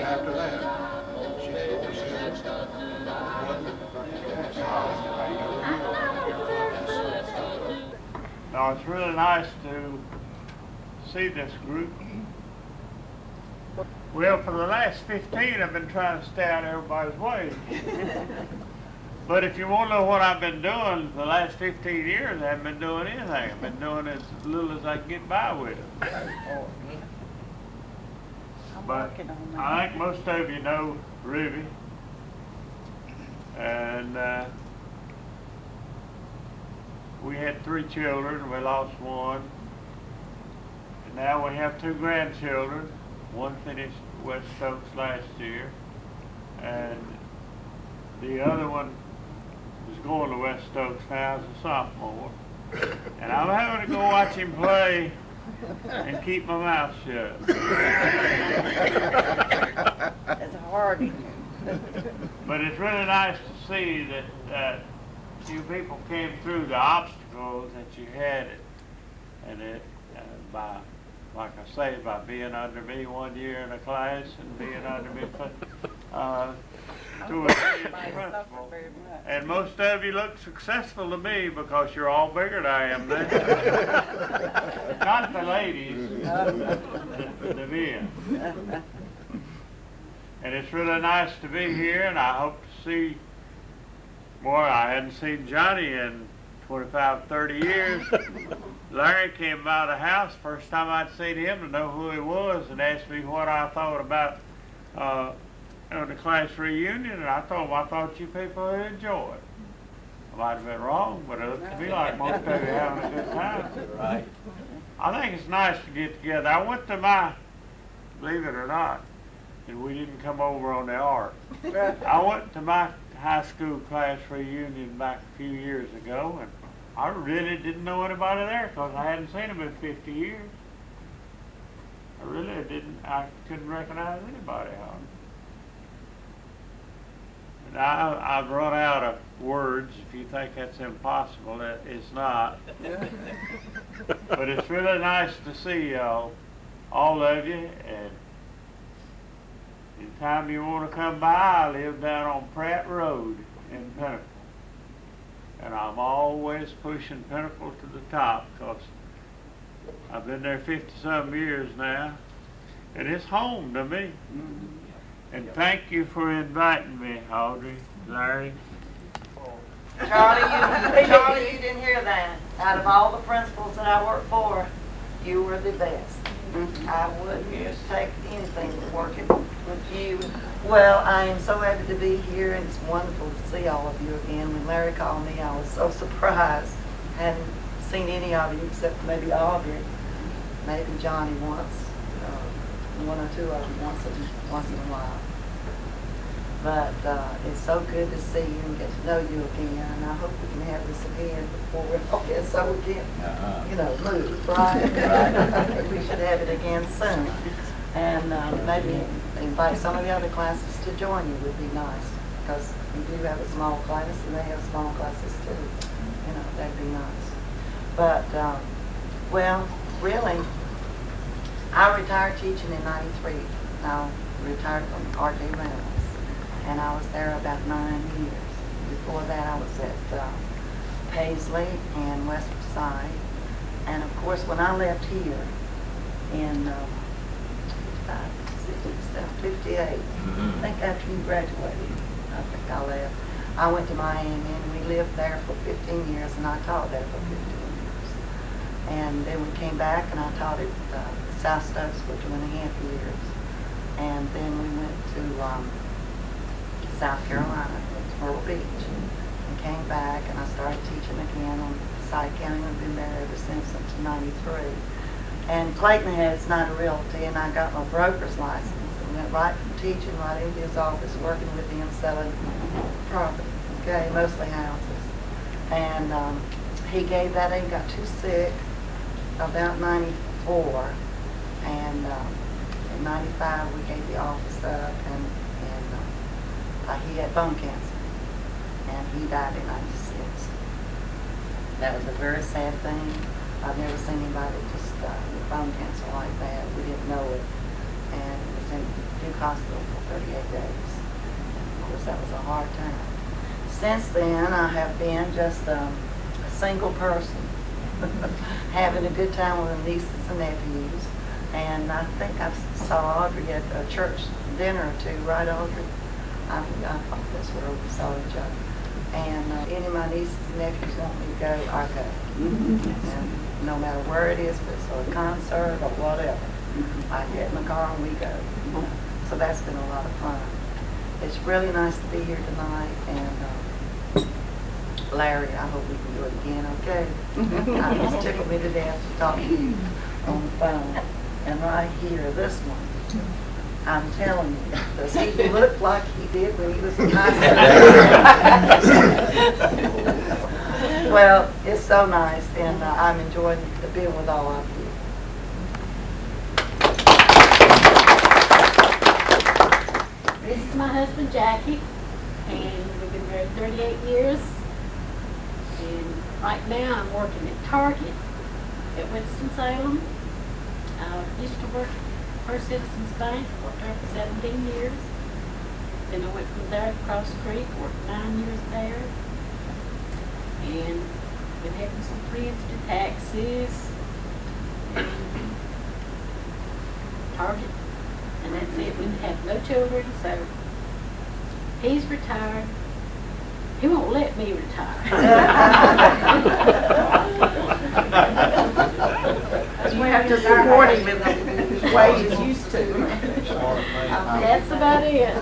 After that, she oversees Now it's really nice to see this group. Well, for the last 15, I've been trying to stay out of everybody's way. But if you want to know what I've been doing for the last 15 years, I haven't been doing anything. I've been doing as little as I can get by with it. But I think most of you know Ruby. And we had 3 children. We lost one. And now we have 2 grandchildren. One finished West Stokes last year. And the other one is going to West Stokes now as a sophomore. And I'm having to go watch him play and keep my mouth shut. It's hard. But it's really nice to see that you people came through the obstacles that you had by, like I say, by being under me 1 year in a class and being under me 2 or 3 as a principal. And most of you look successful to me because you're all bigger than I am now. Not the ladies, the men. And it's really nice to be here, and I hope to see more. I hadn't seen Johnny in 25, 30 years. Larry came by the house, first time I'd seen him, to know who he was, and asked me what I thought about the class reunion, and I told him I thought you people would enjoy it. I might have been wrong, but it looked to me like most of you having a good time. Right. I think it's nice to get together. I went to my, believe it or not, and we didn't come over on the ark. I went to my high school class reunion back a few years ago, and I really didn't know anybody there because I hadn't seen them in 50 years. I really didn't. I couldn't recognize anybody. And I've run out of words. If you think that's impossible, it's not. But it's really nice to see y'all, all of you, and anytime you want to come by, I live down on Pratt Road in Pinnacle. And I'm always pushing Pinnacle to the top because I've been there 50-some years now. And it's home to me. And thank you for inviting me, Audrey, Larry. Charlie, you didn't hear that. Out of all the principals that I worked for, you were the best. I wouldn't take anything to working with you. Well, I am so happy to be here, and it's wonderful to see all of you again. When Larry called me, I was so surprised. I hadn't seen any of you except maybe Audrey, maybe Johnny once, 1 or 2 of them once in a while. But it's so good to see you and get to know you again, and I hope we can have this again before we're okay, so we can, move, right? We should have it again soon. And maybe invite some of the other classes to join you would be nice, because we do have a small class, and they have small classes too. That'd be nice. But, well, really, I retired teaching in '93. I retired from R.J. Reynolds. And I was there about 9 years. Before that, I was at Paisley and West Side. And of course, when I left here in 58, I think after you graduated, I think I left. I went to Miami, and we lived there for 15 years, and I taught there for 15 years. And then we came back, and I taught at South Stokes for 2.5 years. And then we went to South Carolina, went to Myrtle Beach, and came back, and I started teaching again on Side County. I've been there ever since '93. And Clayton has not a realty, and I got my broker's license, and went right from teaching right into his office, working with him, selling property, okay, mostly houses. And he gave that, he got too sick about '94, and in '95 we gave the office up, and he had bone cancer, and he died in '96. That was a very sad thing, I've never seen anybody just bone cancer like that. We didn't know it. And it was in Duke Hospital for 38 days. Of course, that was a hard time. Since then, I have been just a single person, having a good time with the nieces and nephews. And I think I saw Audrey at a church dinner or two, right, Audrey? I thought that's where we saw each other. And any of my nieces and nephews want me to go, I go. And no matter where it is, if it's a concert or whatever, I get in the car and we go. So that's been a lot of fun. It's really nice to be here tonight, and Larry, I hope we can do it again, okay? It's tickled me to death to talk to you on the phone. And right here, this one, I'm telling you, does he look like he did when he was in high school? Well, it's so nice, and I'm enjoying being with all of you. This is my husband, Jackie, and we've been married 38 years. And right now I'm working at Target at Winston-Salem. I used to work at First Citizens Bank, worked there for 17 years. Then I went from there across the creek, worked 9 years there. And been having some friends do taxes and Target. And that's it. We have no children, so he's retired. He won't let me retire. We have to support him in the way he's used to. That's about it.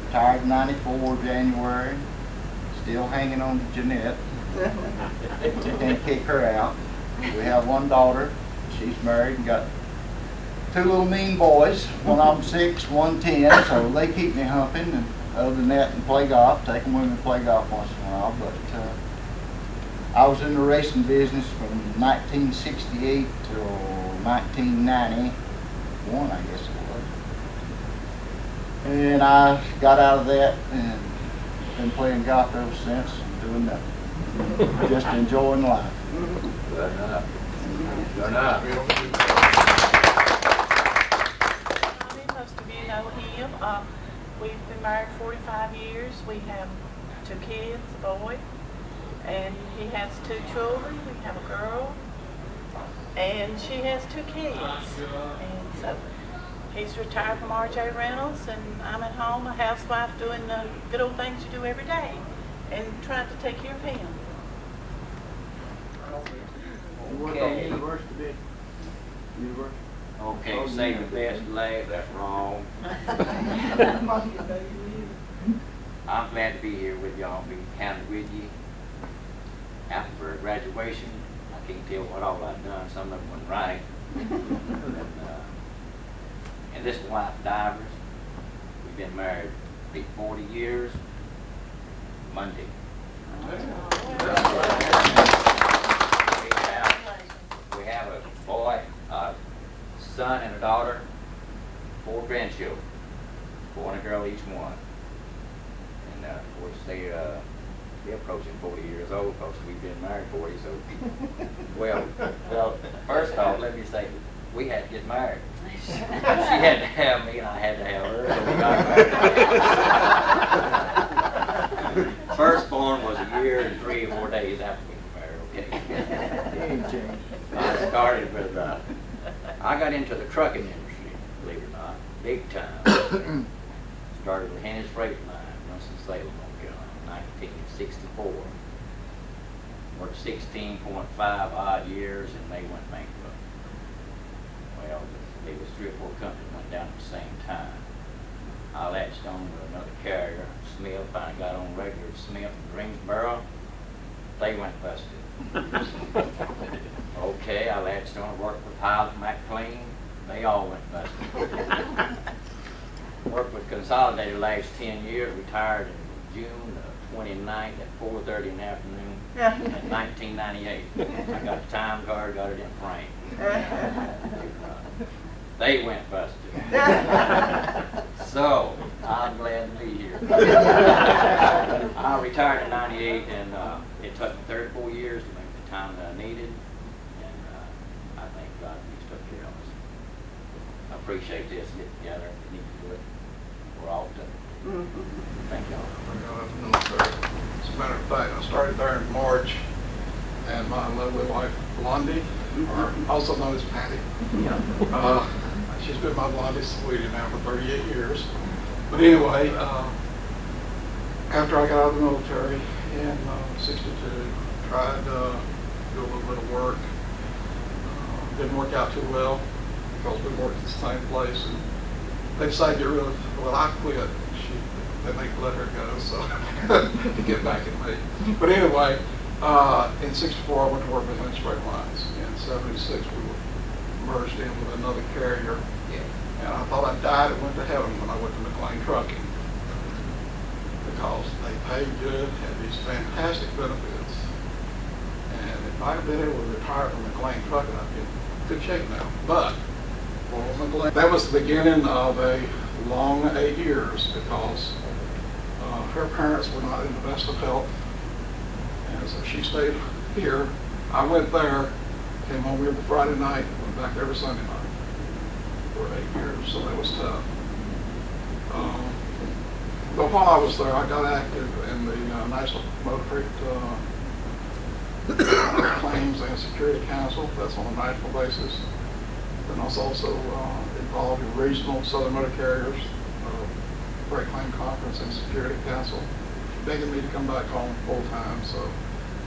Retired in '94 January. Still hanging on to Jeanette. Can't kick her out. We have one daughter. She's married and got 2 little mean boys. One of them 6, one 10. So they keep me humping. And other than that, and play golf. Take them with me to play golf once in a while. But I was in the racing business from 1968 till 1991, I guess it was. And I got out of that and been playing golf ever since and doing nothing. Just enjoying life. Good enough. Good enough. Most of you know him. We've been married 45 years. We have 2 kids, a boy, and he has 2 children. We have a girl, and she has 2 kids. And so he's retired from RJ Reynolds, and I'm at home, a housewife, doing the good old things you do every day, and trying to take care of him. Okay. Okay, save the best for last, that's wrong. I'm glad to be here with y'all, be counted with you. After graduation, I can't tell what all I've done, some of them went right. And this wife, Divers, we've been married 40 years, Monday. We have a boy, a son and a daughter, 4 grandchildren, boy and a girl each one. And of course they're approaching 40 years old because we've been married 40, so well, first off, let me say, we had to get married. She had to have me and I had to have her, so we got married. Firstborn was a year and 3 or 4 days after we were married, okay? I started with, I got into the trucking industry, believe it or not, big time. Started with Henny's Freight Line, Winston-Salem, North Carolina, 1964. Worked 16.5 odd years and they went bankrupt. Well, there was 3 or 4 companies went down at the same time. I latched on with another carrier, Smith. I got on regular with Smith in Greensboro. They went busted. Okay, I latched on, worked with Pilot McLean. They all went busted. Worked with Consolidated the last 10 years, retired in June 29th at 4:30 in the afternoon in 1998. I got the time card, got it in frame. They went busted. So, I'm glad to be here. I retired in get together and we need to do it. We're all done. Thank y'all. I got out of the military. As a matter of fact, I started there in March, and my lovely wife, Blondie, or also known as Patty, she's been my Blondie sweetie now for 38 years. But anyway, after I got out of the military in '62, tried to do a little bit of work. Didn't work out too well because we worked at the same place, and they decided to get rid of. Well, I quit. Then they let her go, so to get back at me. But anyway, in '64 I went to work with Lynch Straight Lines. In '76 we were merged in with another carrier, and I thought I died and went to heaven when I went to McLean Trucking because they paid good, had these fantastic benefits, and if I had been able to retire from McLean Trucking, I'd be in good shape now. But for McLean, that was the beginning of a long 8 years because her parents were not in the best of health, and so she stayed here. I went there, came home every Friday night, went back every Sunday night for 8 years, so that was tough. But while I was there, I got active in the National Motor Freight Claims and Security Council. That's on a national basis. Then I was also involved in regional Southern Motor Carriers, Freight Claim Conference and Security Council, begging me to come back home full time. So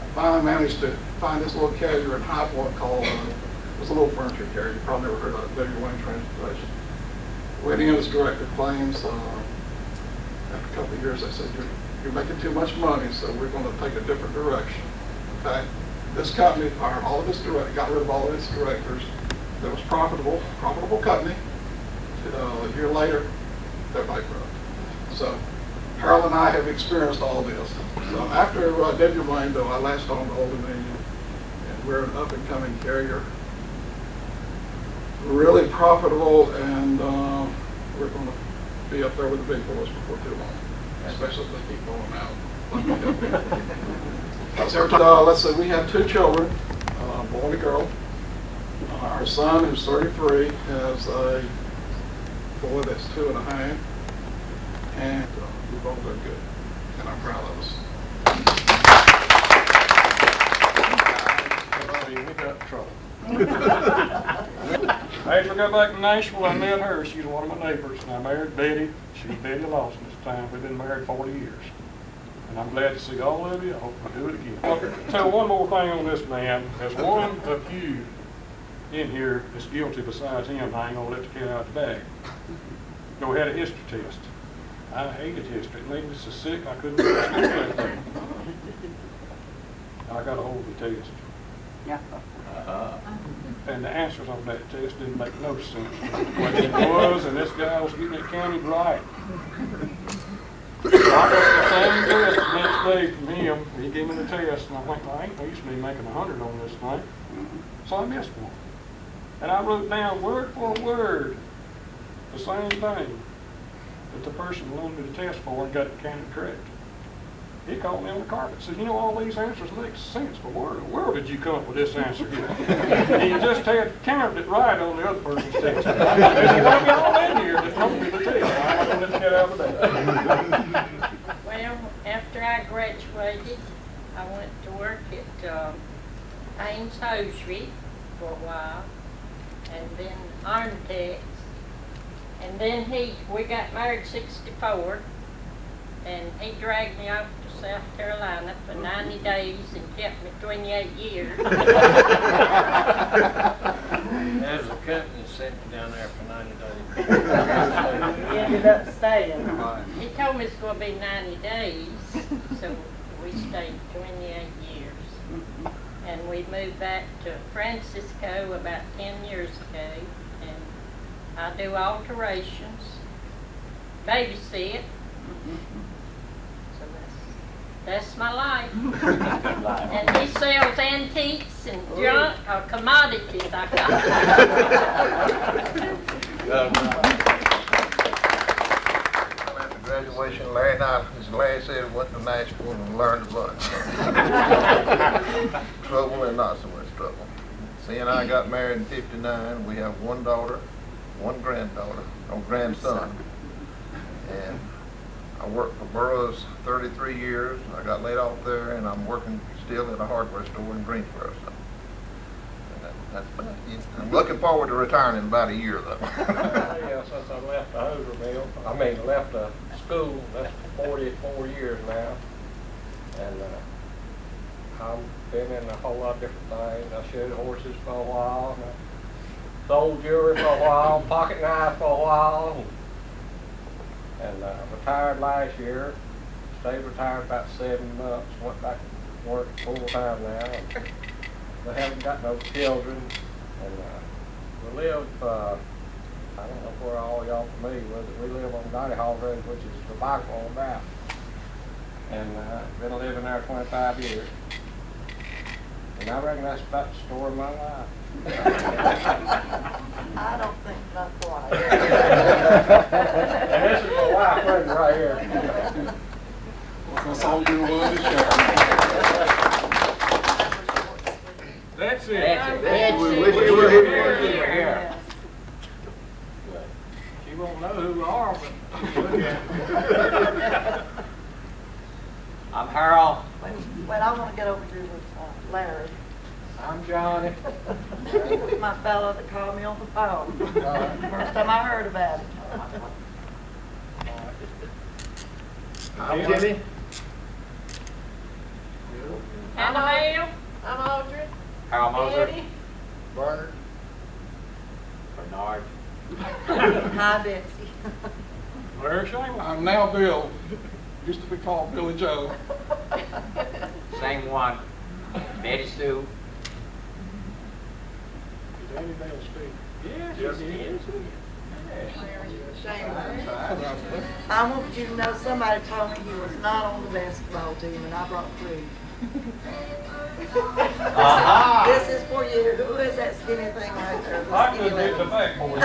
I finally managed to find this little carrier in High Point called, it was a little furniture carrier, you probably never heard of it, W. Wayne Transportation. Went in as director of claims. After a couple of years, they said, you're making too much money, so we're going to take a different direction. Okay? This company fired all of its directors, got rid of all of its directors. That was profitable company. A year later, they're bankrupt. So Harold and I have experienced all this. So after W. Wayne, though, I latched on to Old Dominion, and we're an up-and-coming carrier. Really profitable, and we're going to be up there with the big boys before too long, especially if they keep going out. Let's see, we have 2 children, a boy and a girl. Our son, who's 33, has a boy that's 2.5, and we've both done good, and I'm proud of us. We got trouble. After I got back to Nashville, I met her. She's one of my neighbors, and I married Betty. She's Betty Lawson this time. We've been married 40 years. And I'm glad to see all of you. I hope we do it again. I'll tell one more thing on this man. There's one of you in here that's guilty besides him. I ain't going to let the cat out of the bag. Go had a history test. I hated history. It made me so sick I couldn't do anything. I got a hold of the test. And the answers on that test didn't make no sense. What it was, and this guy was getting it counted right. So I got the same test the next day from him. He gave me the test, and I think, well, I ain't used to be making 100 on this thing. So I missed one. And I wrote down word for word the same thing that the person loaned me the test for and got it counted correct. He called me on the carpet and said, you know, all these answers make sense, but where in the world did you come up with this answer here? He just had counted it right on the other person's test. There's one of y'all in here that told me the test. I'm going to let the cat out of the bag. Well, after I graduated, I went to work at Haynes Hosiery for a while, and then Arntex, and then we got married '64, and he dragged me off to South Carolina for 90 days and kept me 28 years. There's a company sent me down there for 90 days. He ended up staying. He told me it's going to be 90 days, so we stayed 28 years. And we moved back to Francisco about 10 years ago, and I do alterations, babysit. So that's my life. And he sells antiques and junk, or commodities, I call it. After graduation, Larry and I, as Larry said, went to Nashville and learned a bunch. Trouble and not so much trouble. See, and I got married in '59. We have one daughter, one granddaughter, or grandson. And I worked for Burroughs 33 years. I got laid off there, and I'm working still at a hardware store in Greensboro. So that's about it. I'm looking forward to retiring in about a year, though. Yeah, since I left the Hoover Mill, left the school, that's 44 years now. And I've been in a whole lot of different things. I showed horses for a while, and I sold jewelry for a while, pocket knives for a while, and retired last year. Stayed retired about 7 months. Went back to work full time now. We haven't got no children, and we live. I don't know where all y'all familiar with it. We live on Dottie Hall Road, which is the bike on about. And been living there 25 years. And I reckon that's about the story of my life. I don't think that's right. And this is my wife, Brenda, right here. That's all you wanted to share. That's it. That's We it. wish you were here. She won't know who we are, but. I'm Harold. Well, I want to get over here with Larry. I'm Johnny. He was my fellow that called me on the phone. First time I heard about it. I'm Jimmy. Annabelle, I'm Audrey. Harold Moser. Eddie. Bernard. Bernard. Hi, Betsy. Larry Shaman. I'm now Bill. Used to be called Billy Joe. Same one. Betty Sue. Is Annie Bell speak? Yes, Yes, he is. Shame. I want you to know somebody told me he was not on the basketball team, and I brought proof. This is for you. Who is that skinny thing right there? The I skinny couldn't hit the lady? backboard. I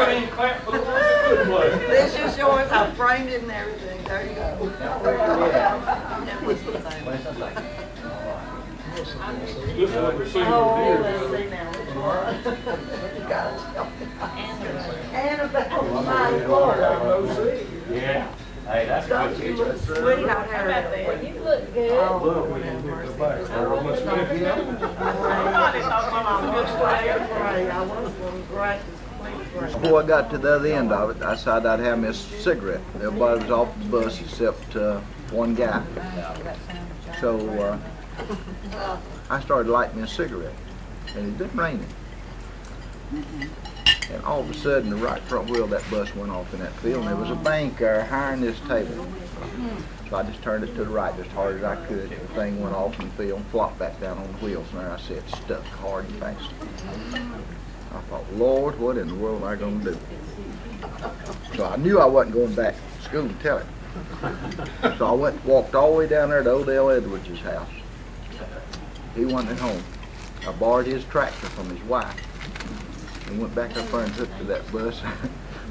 couldn't even clap for the ones that could play. This is yours. I framed it and everything. There you go. It was the same. This one was senior Oh, year. let's see now. Which one? You got it. Annabelle, my Lord. Yeah. Hey, that's a Don't good you picture. look sweet out How about there? that? you look good. Oh, Look, Lord we have didn't hit the mercy. backboard. Must have been Somebody thought I was a good player. Pray. I was one great. Before I got to the other end of it, I decided I'd have me a cigarette. Everybody was off the bus except one guy. So I started lighting me a cigarette, and it didn't rain. And all of a sudden, the right front wheel of that bus went off in that field, and there was a bank there higher than this table. So I just turned it to the right just hard as I could. The thing went off in the field and flopped back down on the wheels, and there I said, stuck hard and fast. I thought, Lord, what in the world am I going to do? So I knew I wasn't going back to school to tell him. So I walked all the way down there to Odell Edwards' house. He wasn't at home. I borrowed his tractor from his wife and went back up there and hooked to that bus,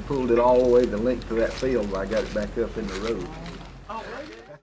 pulled it all the way the length of that field, and I got it back up in the road.